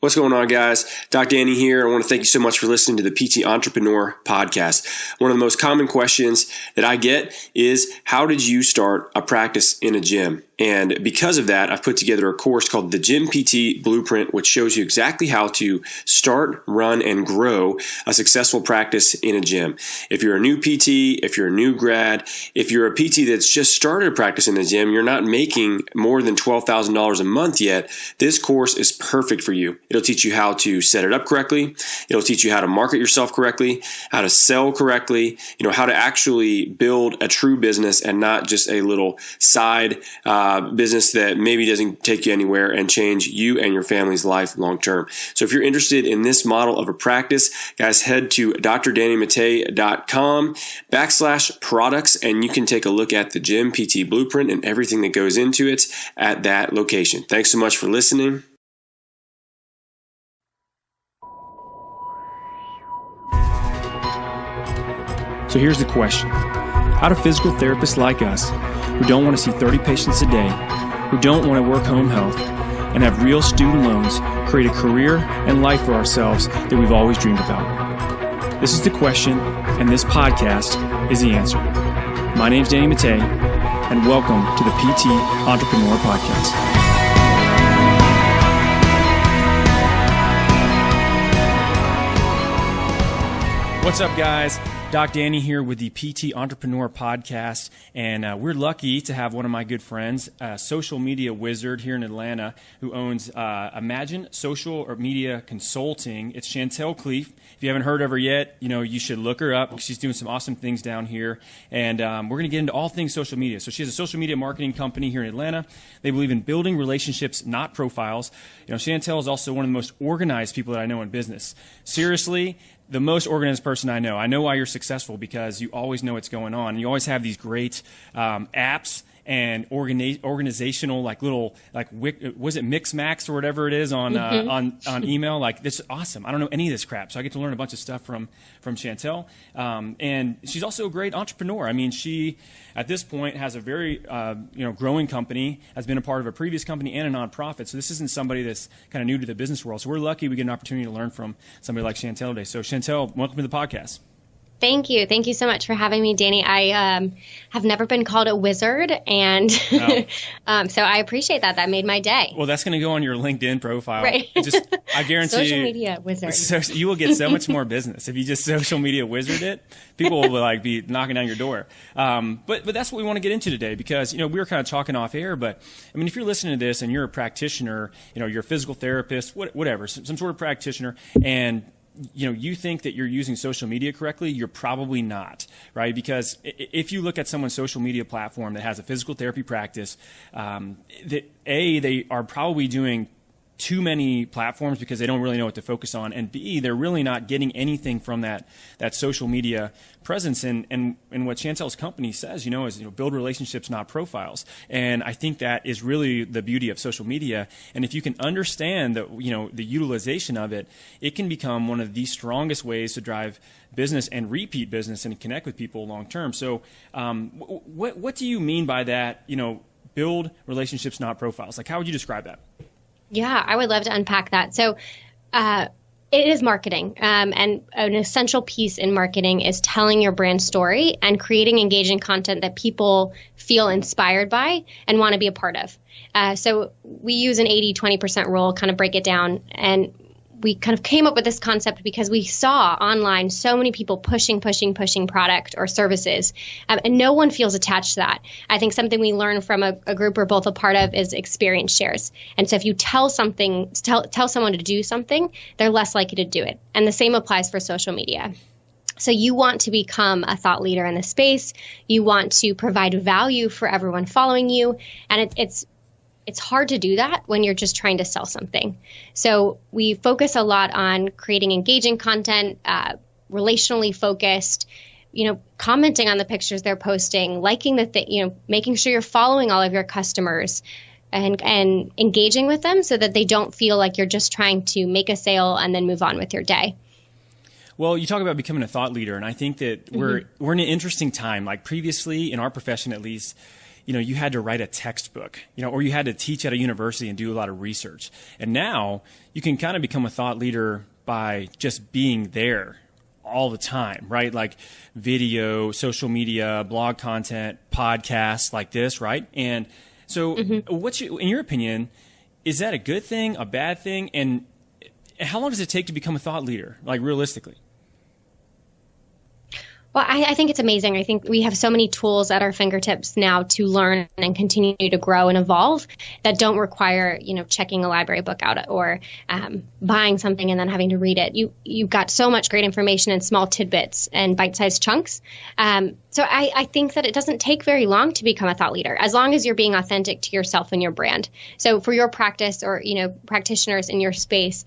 What's going on, guys? Doc Danny here. I want to thank you so much for listening to the PT Entrepreneur Podcast. One of the most common questions that I get is, how did you start a practice in a gym? And because of that, I've put together a course called the Gym PT Blueprint, which shows you exactly how to start, run, and grow a successful practice in a gym. If you're a new PT, if you're a new grad, if you're a PT that's just started a practice in the gym, you're not making more than $12,000 a month yet, this course is perfect for you. It'll teach you how to set it up correctly. It'll teach you how to market yourself correctly, how to sell correctly, how to actually build a true business and not just a little side business that maybe doesn't take you anywhere and change you and your family's life long term. So if you're interested in this model of a practice, guys, head to drdannymate.com/products and you can take a look at the Gym PT Blueprint and everything that goes into it at that location. Thanks so much for listening. So here's the question. How do physical therapists like us, who don't want to see 30 patients a day, who don't want to work home health, and have real student loans, create a career and life for ourselves that we've always dreamed about? This is the question, and this podcast is the answer. My name's Danny Mattei, and welcome to the PT Entrepreneur Podcast. What's up, guys? Doc Danny here with the PT Entrepreneur Podcast, and we're lucky to have one of my good friends, a social media wizard here in Atlanta, who owns Imagine Social or Media Consulting. It's Chantel Cleef. If you haven't heard of her yet, you should look her up. She's doing some awesome things down here, and we're going to get into all things social media. So she has a social media marketing company here in Atlanta. They believe in building relationships, not profiles. Chantel is also one of the most organized people that I know in business. Seriously, the most organized person I know. I know why you're successful, because you always know what's going on. You always have these great apps and organizational was it Mixmax or whatever it is on email. Like, this is awesome. I don't know any of this crap, so I get to learn a bunch of stuff from Chantel. And she's also a great entrepreneur. I mean, she at this point has a very growing company, has been a part of a previous company and a nonprofit. So this isn't somebody that's kind of new to the business world. So we're lucky we get an opportunity to learn from somebody like Chantel today. So Chantel, welcome to the podcast. Thank you. Thank you so much for having me, Danny. I have never been called a wizard, and so I appreciate that. That made my day. Well, that's going to go on your LinkedIn profile. Right. I guarantee social media wizard. So you will get so much more business if you just social media wizard it. People will be knocking down your door. But that's what we want to get into today, because we were kind of talking off air. But I mean, if you're listening to this and you're a practitioner, you're a physical therapist, whatever, some sort of practitioner, and you think that you're using social media correctly, you're probably not, right? Because if you look at someone's social media platform that has a physical therapy practice, they are probably doing too many platforms because they don't really know what to focus on, and B, they're really not getting anything from that social media presence. And what Chantel's company says, is build relationships, not profiles. And I think that is really the beauty of social media. And if you can understand the utilization of it, it can become one of the strongest ways to drive business and repeat business and connect with people long term. So what do you mean by that? Build relationships, not profiles. Like, how would you describe that? Yeah, I would love to unpack that. So it is marketing. And an essential piece in marketing is telling your brand story and creating engaging content that people feel inspired by and want to be a part of. So we use an 80-20% rule, kind of break it down. And we kind of came up with this concept because we saw online so many people pushing product or services, and no one feels attached to that. I think something we learned from a group we're both a part of is experience shares. And so if you tell someone to do something, they're less likely to do it. And the same applies for social media. So you want to become a thought leader in the space. You want to provide value for everyone following you. And it's hard to do that when you're just trying to sell something. So we focus a lot on creating engaging content, relationally focused, commenting on the pictures they're posting, liking making sure you're following all of your customers and engaging with them so that they don't feel like you're just trying to make a sale and then move on with your day. Well, you talk about becoming a thought leader, and I think that we're in an interesting time. Like previously, in our profession at least, you had to write a textbook, or you had to teach at a university and do a lot of research. And now you can kind of become a thought leader by just being there all the time, right? Like video, social media, blog content, podcasts like this, right? And so in your opinion, is that a good thing, a bad thing? And how long does it take to become a thought leader, like realistically? Well, I think it's amazing. I think we have so many tools at our fingertips now to learn and continue to grow and evolve that don't require, checking a library book out or buying something and then having to read it. You've got so much great information in small tidbits and bite-sized chunks. So I think that it doesn't take very long to become a thought leader, as long as you're being authentic to yourself and your brand. So for your practice or, practitioners in your space,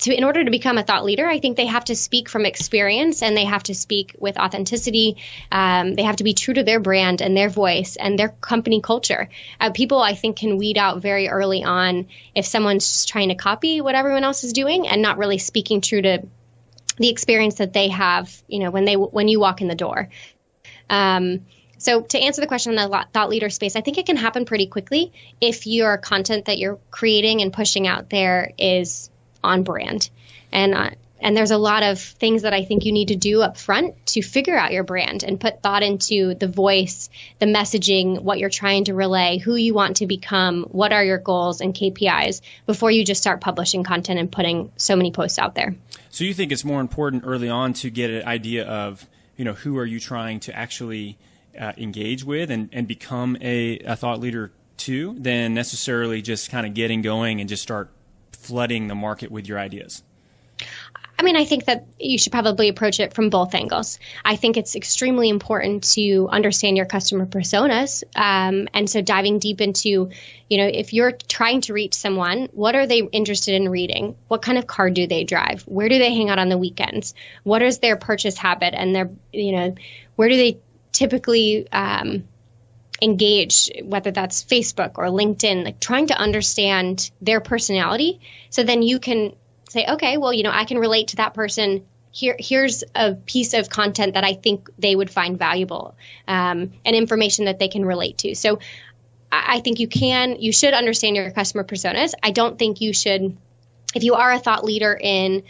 in order to become a thought leader, I think they have to speak from experience and they have to speak with authenticity. They have to be true to their brand and their voice and their company culture. People, I think, can weed out very early on if someone's just trying to copy what everyone else is doing and not really speaking true to the experience that they have, when you walk in the door. So to answer the question on the thought leader space, I think it can happen pretty quickly if your content that you're creating and pushing out there is on brand. And there's a lot of things that I think you need to do up front to figure out your brand and put thought into the voice, the messaging, what you're trying to relay, who you want to become, what are your goals and KPIs before you just start publishing content and putting so many posts out there. So you think it's more important early on to get an idea of, who are you trying to actually engage with and become a thought leader to, than necessarily just kind of getting going and just start flooding the market with your ideas? I think that you should probably approach it from both angles. I think it's extremely important to understand your customer personas. And so diving deep into, if you're trying to reach someone, what are they interested in reading? What kind of car do they drive? Where do they hang out on the weekends? What is their purchase habit? And where do they typically engage, whether that's Facebook or LinkedIn, like trying to understand their personality. So then you can say, okay, well, I can relate to that person. Here's a piece of content that I think they would find valuable, and information that they can relate to. So I think you should understand your customer personas. I don't think you should, if you are a thought leader in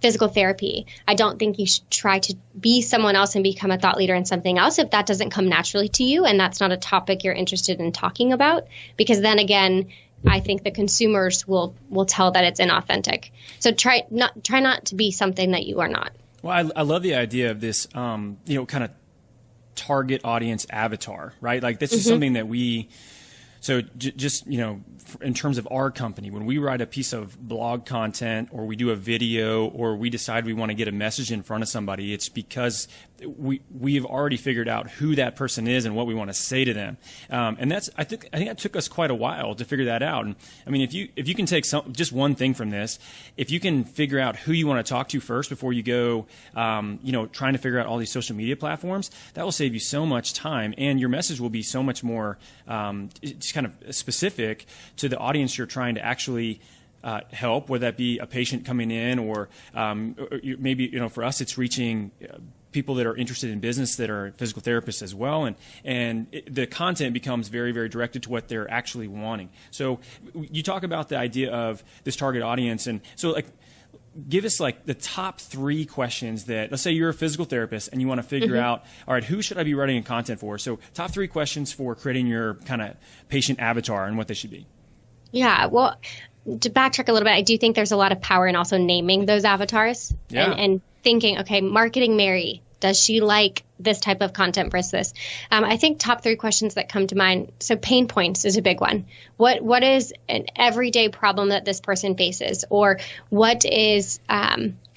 physical therapy, I don't think you should try to be someone else and become a thought leader in something else if that doesn't come naturally to you and that's not a topic you're interested in talking about, because then again, I think the consumers will tell that it's inauthentic. So try not to be something that you are not. Well, I love the idea of this, kind of target audience avatar, right? Like this is something that so just, in terms of our company, when we write a piece of blog content or we do a video or we decide we want to get a message in front of somebody, it's because we've already figured out who that person is and what we want to say to them. And I think that took us quite a while to figure that out. And if you can take just one thing from this, if you can figure out who you want to talk to first before you go, trying to figure out all these social media platforms, that will save you so much time and your message will be so much more, just kind of specific to the audience you're trying to actually help, whether that be a patient coming in or maybe, for us, it's reaching people that are interested in business that are physical therapists as well. And the content becomes very, very directed to what they're actually wanting. So you talk about the idea of this target audience. And so give us the top 3 questions that, let's say you're a physical therapist and you want to figure out, all right, who should I be writing content for? So top 3 questions for creating your kind of patient avatar and what they should be. Yeah, well, to backtrack a little bit, I do think there's a lot of power in also naming those avatars and thinking, okay, marketing Mary, does she like this type of content versus this? I think top 3 questions that come to mind. So pain points is a big one. What is an everyday problem that this person faces, or what is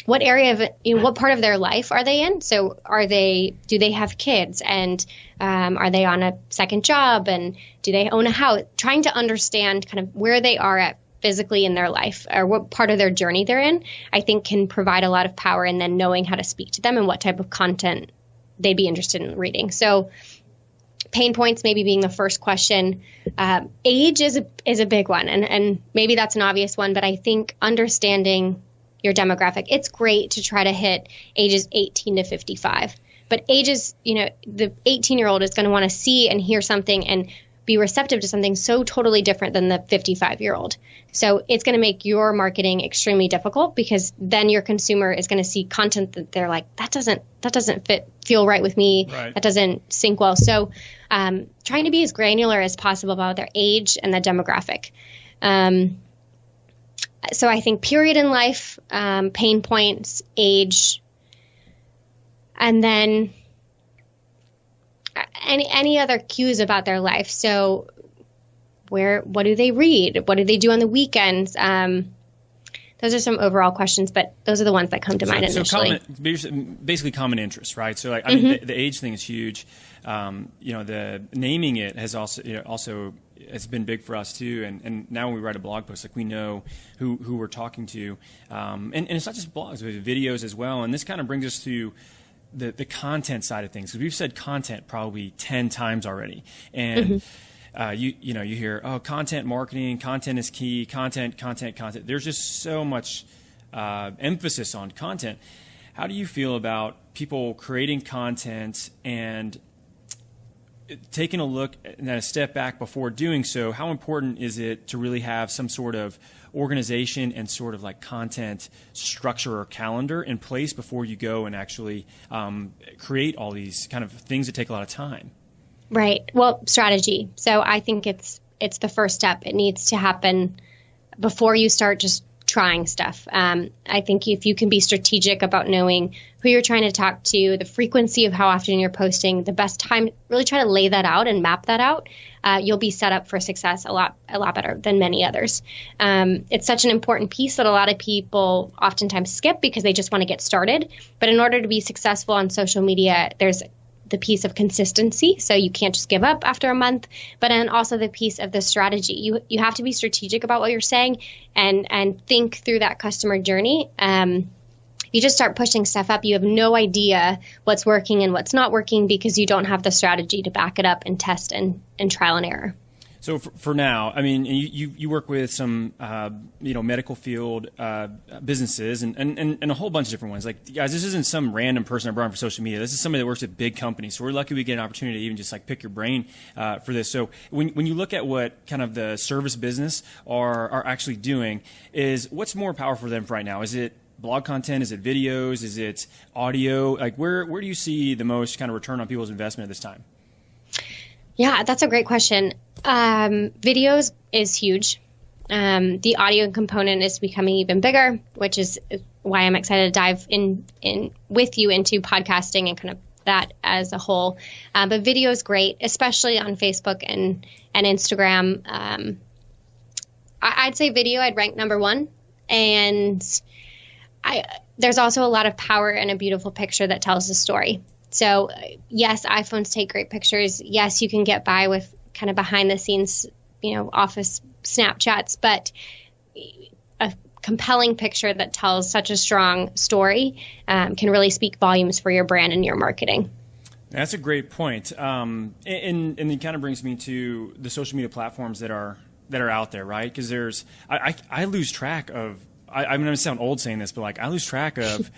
what area of what part of their life are they in? So do they have kids, and are they on a second job, and do they own a house? Trying to understand kind of where they are at physically in their life or what part of their journey they're in, I think can provide a lot of power in then knowing how to speak to them and what type of content they'd be interested in reading. So pain points maybe being the first question. Age is a big one, and maybe that's an obvious one, but I think understanding your demographic, it's great to try to hit ages 18 to 55. But age is, the 18-year-old is going to want to see and hear something and be receptive to something so totally different than the 55-year-old. So it's going to make your marketing extremely difficult, because then your consumer is going to see content that they're like, that doesn't feel right with me. Right. That doesn't sync well. So trying to be as granular as possible about their age and the demographic. So I think period in life, pain points, age, and then any other cues about their life. So what do they read? What do they do on the weekends? Those are some overall questions, but those are the ones that come to mind initially. Basically common interests, right? So like, I mean, the age thing is huge. The naming it has also it's been big for us too. And now when we write a blog post, like we know who we're talking to. And it's not just blogs, but videos as well. And this kind of brings us to the content side of things, because we've said content probably 10 times already. And you hear, content marketing, content is key, content. There's just so much emphasis on content. How do you feel about people creating content and taking a look and a step back before doing so? How important is it to really have some sort of organization and sort of like content structure or calendar in place before you go and actually create all these kind of things that take a lot of time? Right. Well, strategy. So I think it's the first step. It needs to happen before you start just trying stuff. I think if you can be strategic about knowing who you're trying to talk to, the frequency of how often you're posting, the best time, really try to lay that out and map that out, you'll be set up for success a lot better than many others. It's such an important piece that a lot of people oftentimes skip because they just want to get started. But in order to be successful on social media, there's the piece of consistency. So you can't just give up after a month, but then also the piece of the strategy. You have to be strategic about what you're saying and think through that customer journey. If you just start pushing stuff up, you have no idea what's working and what's not working because you don't have the strategy to back it up and test and trial and error. So for now, I mean, you work with some medical field businesses and a whole bunch of different ones. Like, guys, this isn't some random person I brought on for social media. This is somebody that works at big companies. So we're lucky we get an opportunity to even just like pick your brain for this. So when you look at what kind of the service business are actually doing, is what's more powerful for them right now? Is it blog content? Is it videos? Is it audio? Like where do you see the most kind of return on people's investment at this time? Yeah, that's a great question. Videos is huge. The audio component is becoming even bigger, which is why I'm excited to dive in with you into podcasting and kind of that as a whole. But video is great, especially on Facebook and Instagram. I'd say video I'd rank number one. And there's also a lot of power in a beautiful picture that tells the story. So yes, iPhones take great pictures. Yes, you can get by with kind of behind the scenes, office Snapchats, but a compelling picture that tells such a strong story can really speak volumes for your brand and your marketing. That's a great point. And it kind of brings me to the social media platforms that are out there, right? Because I lose track of, I'm going to sound old saying this, but like I lose track of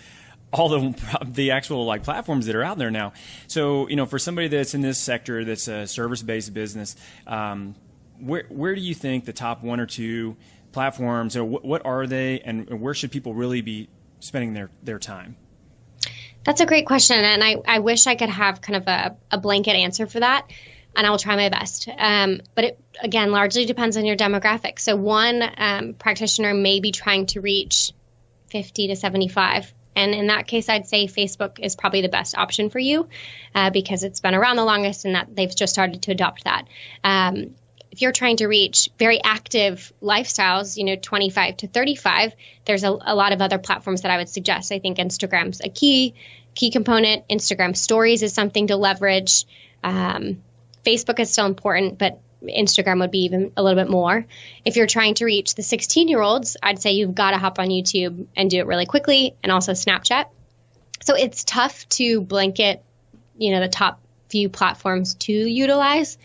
all the actual like platforms that are out there now. So, for somebody that's in this sector, that's a service-based business, where do you think the top one or two platforms, or what are they, and where should people really be spending their time? That's a great question, and I wish I could have kind of a blanket answer for that, and I will try my best. But it, again, largely depends on your demographic. So one practitioner may be trying to reach 50 to 75. And in that case, I'd say Facebook is probably the best option for you because it's been around the longest and that they've just started to adopt that. If you're trying to reach very active lifestyles, 25 to 35, there's a lot of other platforms that I would suggest. I think Instagram's a key component. Instagram stories is something to leverage. Facebook is still important, but Instagram would be even a little bit more. If you're trying to reach the 16-year-olds, I'd say you've got to hop on YouTube and do it really quickly, and also Snapchat. So it's tough to blanket, the top few platforms to utilize.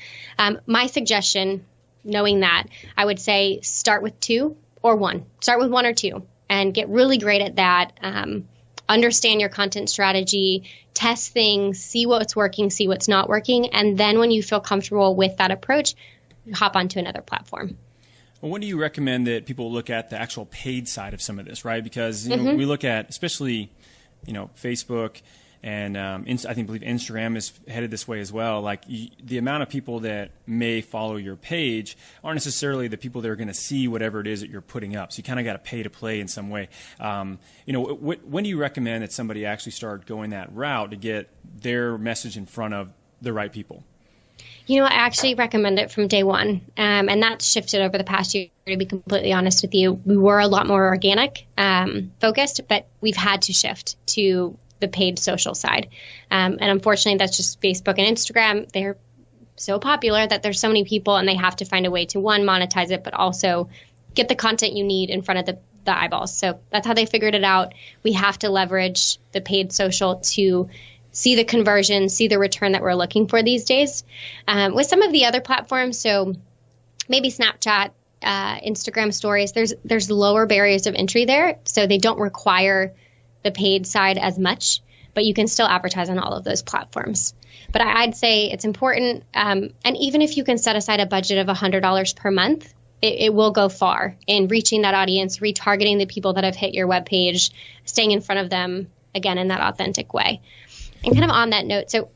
My suggestion, knowing that, I would say start with two or one. Start with one or two and get really great at that. understand your content strategy, test things, see what's working, see what's not working. And then when you feel comfortable with that approach, hop onto another platform. Well, when do you recommend that people look at the actual paid side of some of this, right? Because we look at, especially, Facebook and believe Instagram is headed this way as well. Like the amount of people that may follow your page aren't necessarily the people that are going to see whatever it is that you're putting up. So you kind of got to pay to play in some way. When do you recommend that somebody actually start going that route to get their message in front of the right people? I actually recommend it from day one, and that's shifted over the past year, to be completely honest with you. We were a lot more organic focused, but we've had to shift to the paid social side. And unfortunately, that's just Facebook and Instagram. They're so popular that there's so many people, and they have to find a way to, one, monetize it, but also get the content you need in front of the eyeballs. So that's how they figured it out. We have to leverage the paid social to see the conversion, see the return that we're looking for these days. With some of the other platforms, so maybe Snapchat, Instagram stories, there's lower barriers of entry there. So they don't require the paid side as much, but you can still advertise on all of those platforms. But I'd say it's important. And even if you can set aside a budget of $100 per month, it will go far in reaching that audience, retargeting the people that have hit your webpage, staying in front of them, again, in that authentic way. And kind of on that note, so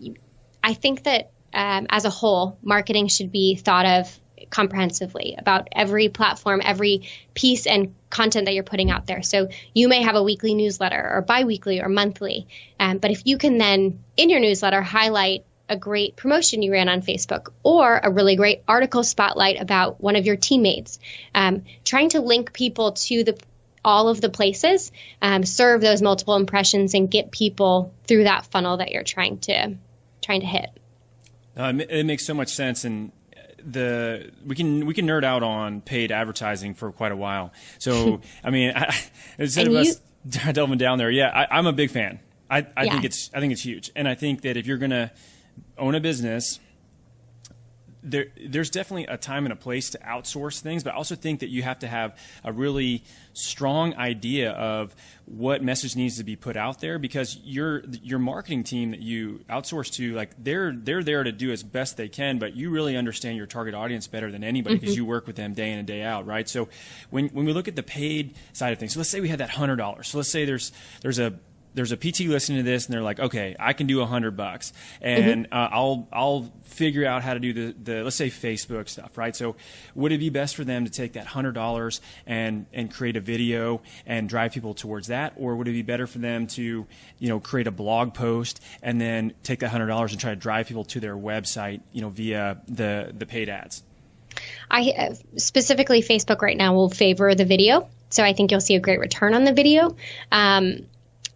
I think that as a whole, marketing should be thought of comprehensively about every platform, every piece and content that you're putting out there. So you may have a weekly newsletter or biweekly or monthly, but if you can then in your newsletter highlight a great promotion you ran on Facebook or a really great article spotlight about one of your teammates, trying to link people to all of the places, serve those multiple impressions and get people through that funnel that you're trying to hit. It makes so much sense, and we can nerd out on paid advertising for quite a while. So instead of us delving down there, I'm a big fan. I think it's huge, and I think that if you're gonna own a business, there's definitely a time and a place to outsource things, but I also think that you have to have a really strong idea of what message needs to be put out there, because your marketing team that you outsource to, like they're there to do as best they can, but you really understand your target audience better than anybody because you work with them day in and day out, right? So when we look at the paid side of things, so let's say we had that $100. So let's say there's a PT listening to this and they're like, okay, I can do $100 and I'll figure out how to do the let's say Facebook stuff, right? So would it be best for them to take that $100 and create a video and drive people towards that? Or would it be better for them to, create a blog post and then take that $100 and try to drive people to their website, via the paid ads? I specifically Facebook right now will favor the video. So I think you'll see a great return on the video.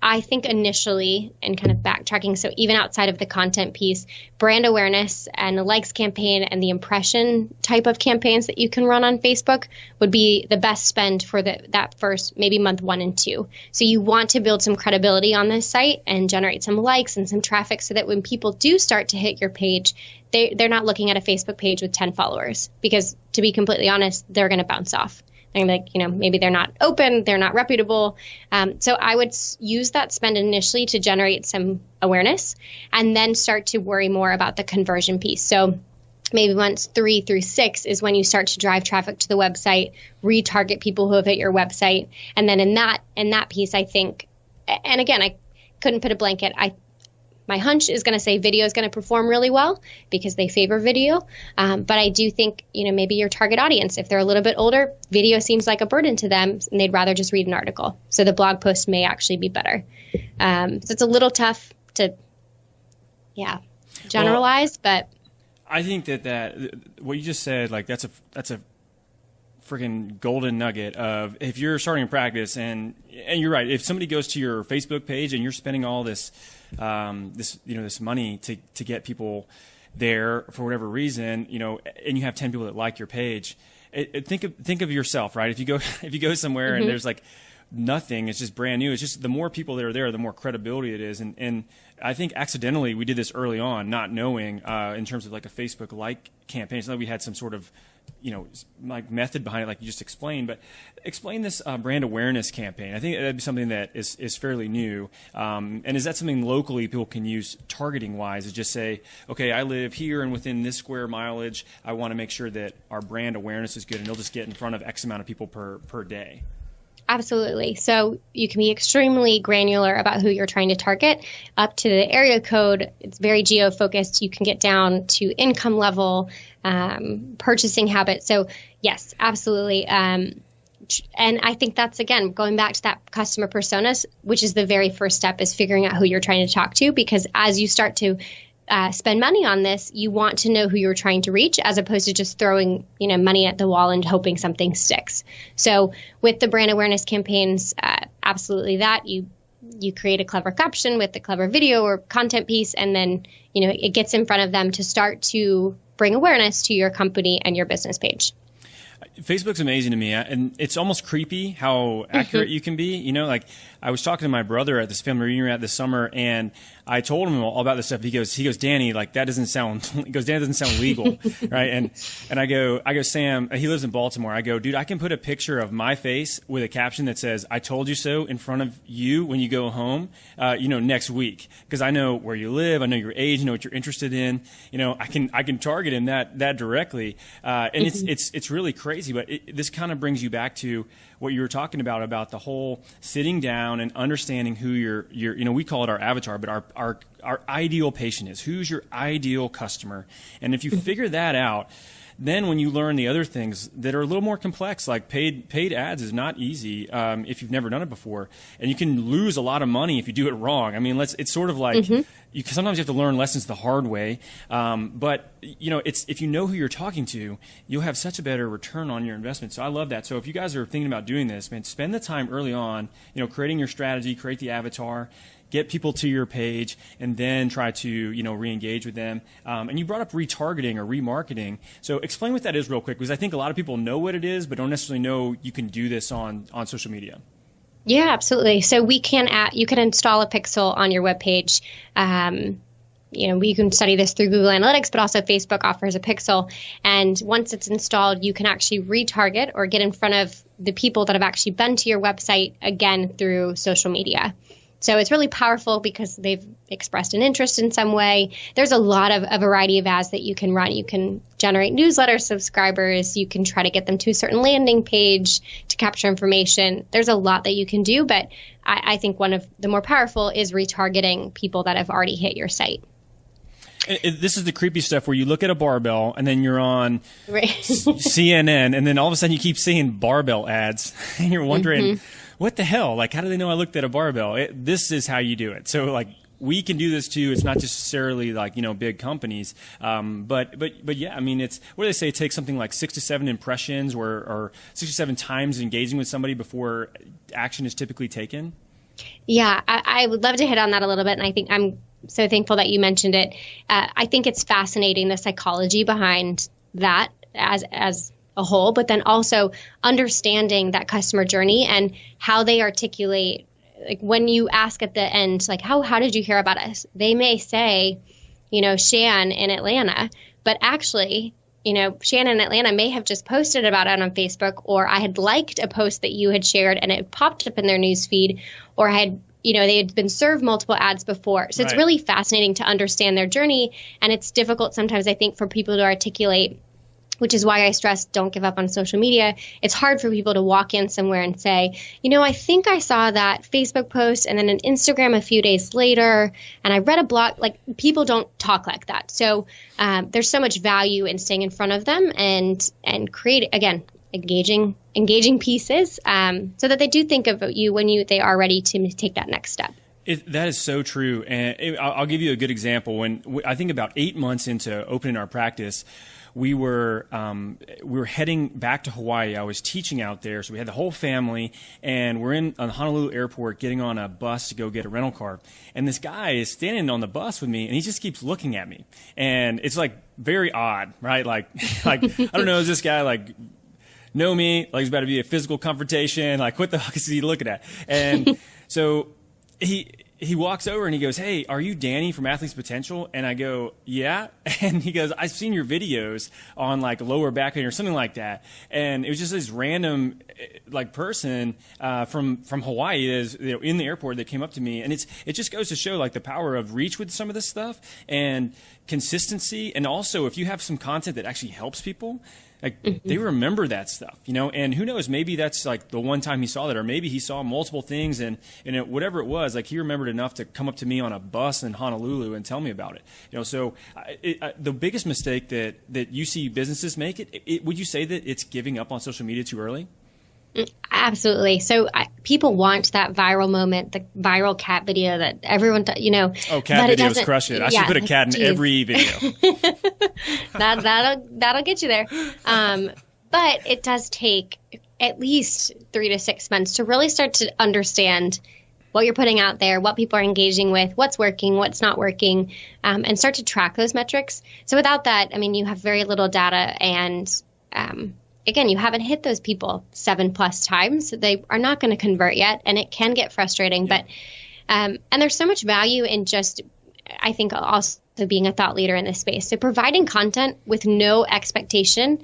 I think initially, and kind of backtracking, so even outside of the content piece, brand awareness and a likes campaign and the impression type of campaigns that you can run on Facebook would be the best spend for that first maybe month 1 and 2. So you want to build some credibility on this site and generate some likes and some traffic so that when people do start to hit your page, they're not looking at a Facebook page with 10 followers, because to be completely honest, they're going to bounce off. They're like, maybe they're not open, they're not reputable. So I would use that spend initially to generate some awareness and then start to worry more about the conversion piece. So maybe months 3 through 6 is when you start to drive traffic to the website, retarget people who have hit your website. And then in that piece, I think, and again, I couldn't put a blanket. My hunch is going to say video is going to perform really well because they favor video. But I do think, maybe your target audience, if they're a little bit older, video seems like a burden to them and they'd rather just read an article. So the blog post may actually be better. So it's a little tough to, generalize, but I think that what you just said, like that's a freaking golden nugget of if you're starting a practice and you're right. If somebody goes to your Facebook page and you're spending all this money to get people there for whatever reason, and you have 10 people that like your page, think of yourself, right? If you go somewhere and there's like nothing, it's just brand new. It's just the more people that are there, the more credibility it is. And I think accidentally we did this early on, not knowing in terms of like a Facebook like campaign. It's not like we had some sort of like method behind it, like you just explained, but explain this brand awareness campaign. I think that'd be something that is fairly new. And is that something locally people can use targeting wise, is just say, okay, I live here and within this square mileage, I want to make sure that our brand awareness is good, and they'll just get in front of X amount of people per day? Absolutely. So you can be extremely granular about who you're trying to target up to the area code. It's very geo-focused. You can get down to income level, purchasing habits. So yes, absolutely. And I think that's, again, going back to that customer personas, which is the very first step, is figuring out who you're trying to talk to, because as you start to spend money on this, you want to know who you're trying to reach, as opposed to just throwing money at the wall and hoping something sticks. So with the brand awareness campaigns, absolutely that you create a clever caption with a clever video or content piece, and then it gets in front of them to start to bring awareness to your company and your business page. Facebook's amazing to me, and it's almost creepy how accurate you can be. Like I was talking to my brother at this family reunion we had this summer, and I told him all about this stuff. He goes, Danny, like that doesn't sound. He goes, Dan, that doesn't sound legal, right? And I go, Sam, he lives in Baltimore. I go, dude, I can put a picture of my face with a caption that says, "I told you so," in front of you when you go home, next week, because I know where you live, I know your age, I know what you're interested in. I can target him that directly, and it's really crazy. But this kind of brings you back to what you were talking about the whole sitting down and understanding who your we call it our avatar, but our ideal patient is. Who's your ideal customer? And if you figure that out, then when you learn the other things that are a little more complex, like paid ads is not easy if you've never done it before, and you can lose a lot of money if you do it wrong. I mean, it's sort of like sometimes you have to learn lessons the hard way, but it's if you know who you're talking to, you'll have such a better return on your investment. So I love that. So if you guys are thinking about doing this, man, spend the time early on, creating your strategy, create the avatar, get people to your page, and then try to re-engage with them. And you brought up retargeting or remarketing. So explain what that is real quick, because I think a lot of people know what it is, but don't necessarily know you can do this on social media. Yeah, absolutely. So you can install a pixel on your webpage. We can study this through Google Analytics, but also Facebook offers a pixel. And once it's installed, you can actually retarget or get in front of the people that have actually been to your website again through social media. So it's really powerful because they've expressed an interest in some way. There's a variety of ads that you can run. You can generate newsletter subscribers. You can try to get them to a certain landing page to capture information. There's a lot that you can do, but I think one of the more powerful is retargeting people that have already hit your site. This is the creepy stuff where you look at a barbell and then you're on CNN, and then all of a sudden you keep seeing barbell ads and you're wondering, what the hell? Like, how do they know I looked at a barbell? This is how you do it. So like, we can do this too. It's not necessarily like, big companies. But yeah, I mean, it's, what do they say? It takes something like 6 to 7 impressions or 6 to 7 times engaging with somebody before action is typically taken. Yeah, I would love to hit on that a little bit. And I think I'm so thankful that you mentioned it. I think it's fascinating, the psychology behind that as a whole, but then also understanding that customer journey and how they articulate. Like when you ask at the end, like, how did you hear about us? They may say, Shan in Atlanta, but actually, Shan in Atlanta may have just posted about it on Facebook, or I had liked a post that you had shared and it popped up in their news feed, or I had, they had been served multiple ads before. So It's really fascinating to understand their journey. And it's difficult sometimes, I think, for people to articulate, which is why I stress don't give up on social media. It's hard for people to walk in somewhere and say, I think I saw that Facebook post and then an Instagram a few days later, and I read a blog. Like, people don't talk like that. So there's so much value in staying in front of them and create, again, engaging pieces so that they do think of you when they are ready to take that next step. That is so true. And I'll give you a good example. When I think about 8 months into opening our practice, we were heading back to Hawaii. I was teaching out there, so we had the whole family, and we're on Honolulu Airport getting on a bus to go get a rental car. And this guy is standing on the bus with me, and he just keeps looking at me. And it's like very odd, right? Like I don't know, is this guy like know me? Like he's about to be a physical confrontation? Like what the fuck is he looking at? And so he walks over and he goes, "Hey, are you Danny from Athletes Potential?" And I go, "Yeah." And he goes, "I've seen your videos on like lower back pain or something like that." And it was just this random like person from Hawaii is in the airport that came up to me, and it just goes to show like the power of reach with some of this stuff and consistency, and also if you have some content that actually helps people. Like they remember that stuff, and who knows, maybe that's like the one time he saw that, or maybe he saw multiple things and whatever it was, like he remembered enough to come up to me on a bus in Honolulu and tell me about it. So the biggest mistake that you see businesses make, would you say that it's giving up on social media too early? Absolutely. So people want that viral moment, the viral cat video that everyone, Oh, cat videos crush it. I should put a cat in every video. That'll get you there. But it does take at least 3 to 6 months to really start to understand what you're putting out there, what people are engaging with, what's working, what's not working, and start to track those metrics. So without that, you have very little data, and again, you haven't hit those people 7+ times. They are not going to convert yet, and it can get frustrating. Yeah. But and there's so much value in just, I think, also being a thought leader in this space. So providing content with no expectation,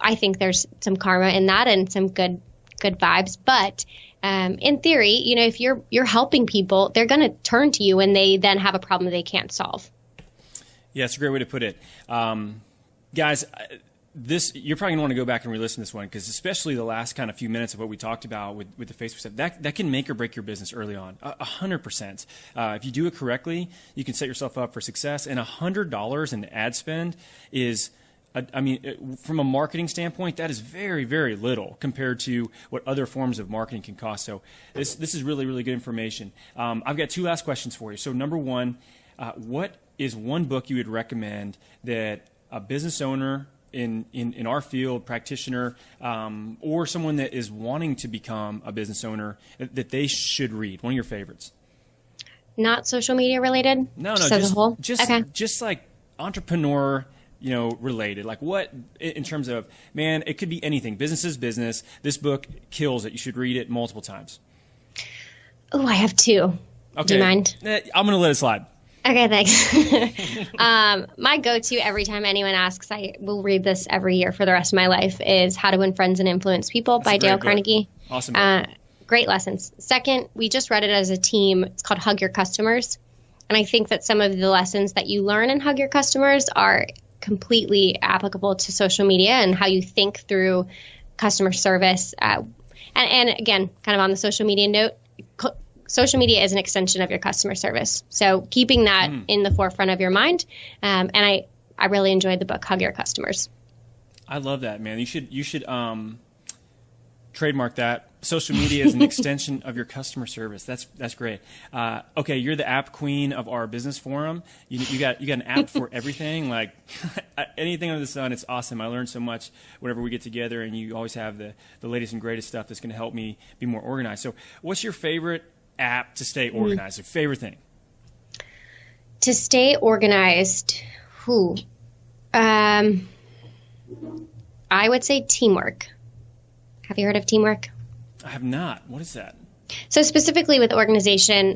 I think there's some karma in that and some good vibes. But in theory, if you're helping people, they're going to turn to you when they then have a problem they can't solve. Yeah, it's a great way to put it, guys. You're probably gonna want to go back and re-listen to this one, because especially the last kind of few minutes of what we talked about with the Facebook stuff, that can make or break your business early on. 100%. If you do it correctly, you can set yourself up for success. And $100 in ad spend is, from a marketing standpoint, that is very, very little compared to what other forms of marketing can cost. So this is really, really good information. I've got 2 last questions for you. So number one, what is one book you would recommend that a business owner in our field, practitioner, or someone that is wanting to become a business owner, that they should read? One of your favorites? Not social media related? No, just like entrepreneur, related. Like what, in terms of, man, it could be anything. Business is business. This book kills it. You should read it multiple times. Oh, I have 2. Okay. Do you mind? I'm going to let it slide. Okay, thanks. My go-to every time anyone asks, I will read this every year for the rest of my life, is How to Win Friends and Influence People by Dale Carnegie. Awesome. Great lessons. Second, we just read it as a team. It's called Hug Your Customers. And I think that some of the lessons that you learn in Hug Your Customers are completely applicable to social media and how you think through customer service. And again, kind of on the social media note, social media is an extension of your customer service. So keeping that in the forefront of your mind. And I really enjoyed the book, Hug Your Customers. I love that, man. You should trademark that. Social media is an extension of your customer service. That's great. Okay, you're the app queen of our business forum. You got an app for everything, like anything under the sun. It's awesome. I learned so much whenever we get together, and you always have the latest and greatest stuff that's going to help me be more organized. So what's your favorite app to stay organized? Your favorite thing? To stay organized, I would say Teamwork. Have you heard of Teamwork? I have not. What is that? So specifically with organization,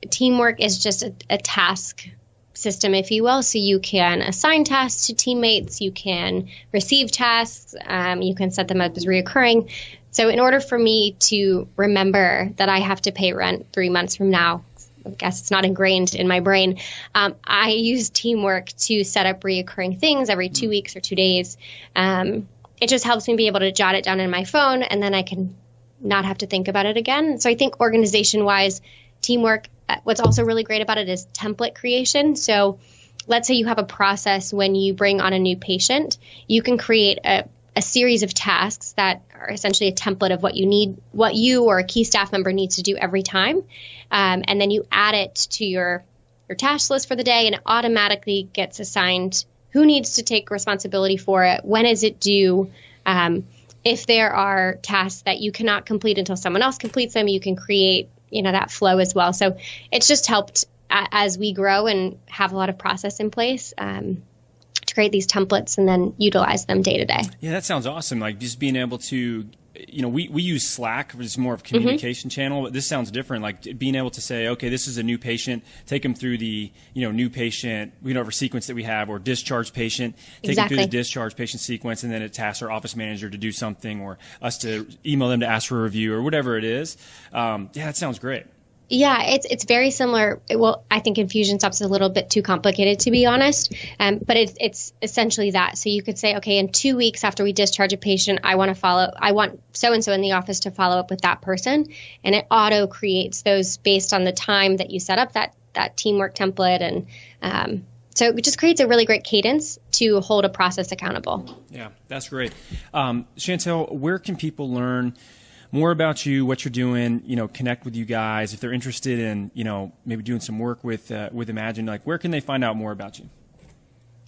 Teamwork is just a task system, if you will. So you can assign tasks to teammates. You can receive tasks. You can set them up as reoccurring. So in order for me to remember that I have to pay rent 3 months from now, I guess it's not ingrained in my brain, I use Teamwork to set up reoccurring things every 2 weeks or 2 days. It just helps me be able to jot it down in my phone, and then I can not have to think about it again. So I think organization-wise, Teamwork, what's also really great about it is template creation. So let's say you have a process when you bring on a new patient, you can create a series of tasks that are essentially a template of what you or a key staff member needs to do every time. And then you add it to your task list for the day, and it automatically gets assigned who needs to take responsibility for it, when is it due. If there are tasks that you cannot complete until someone else completes them, you can create, that flow as well. So it's just helped as we grow and have a lot of process in place to create these templates and then utilize them day to day. Yeah, that sounds awesome. Like just being able to, we use Slack, which is more of a communication channel, but this sounds different. Like being able to say, okay, this is a new patient, take them through the, new patient, whatever sequence that we have, or discharge patient, take them through the discharge patient sequence, and then it tasks our office manager to do something, or us to email them to ask for a review, or whatever it is. Yeah, that sounds great. Yeah, it's very similar. Well, I think Infusionsoft's a little bit too complicated, to be honest, but it's essentially that. So you could say, okay, in 2 weeks after we discharge a patient, I want so-and-so in the office to follow up with that person, and it auto creates those based on the time that you set up that teamwork template, and so it just creates a really great cadence to hold a process accountable. Yeah, that's great. Chantel, where can people learn more about you, what you're doing, connect with you guys? If they're interested in, maybe doing some work with Imagine, like where can they find out more about you?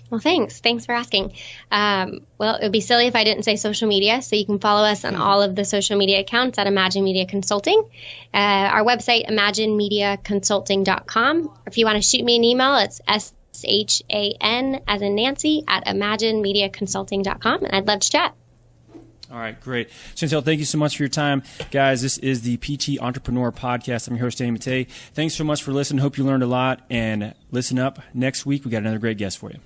Well, thanks. Thanks for asking. Well, it would be silly if I didn't say social media. So you can follow us on all of the social media accounts at Imagine Media Consulting. Our website, imaginemediaconsulting.com. If you want to shoot me an email, it's SHAN as in Nancy at imaginemediaconsulting.com. And I'd love to chat. All right, great. Chantel, thank you so much for your time. Guys, this is the PT Entrepreneur Podcast. I'm your host, Danny Matei. Thanks so much for listening. Hope you learned a lot. And listen up. Next week, we got another great guest for you.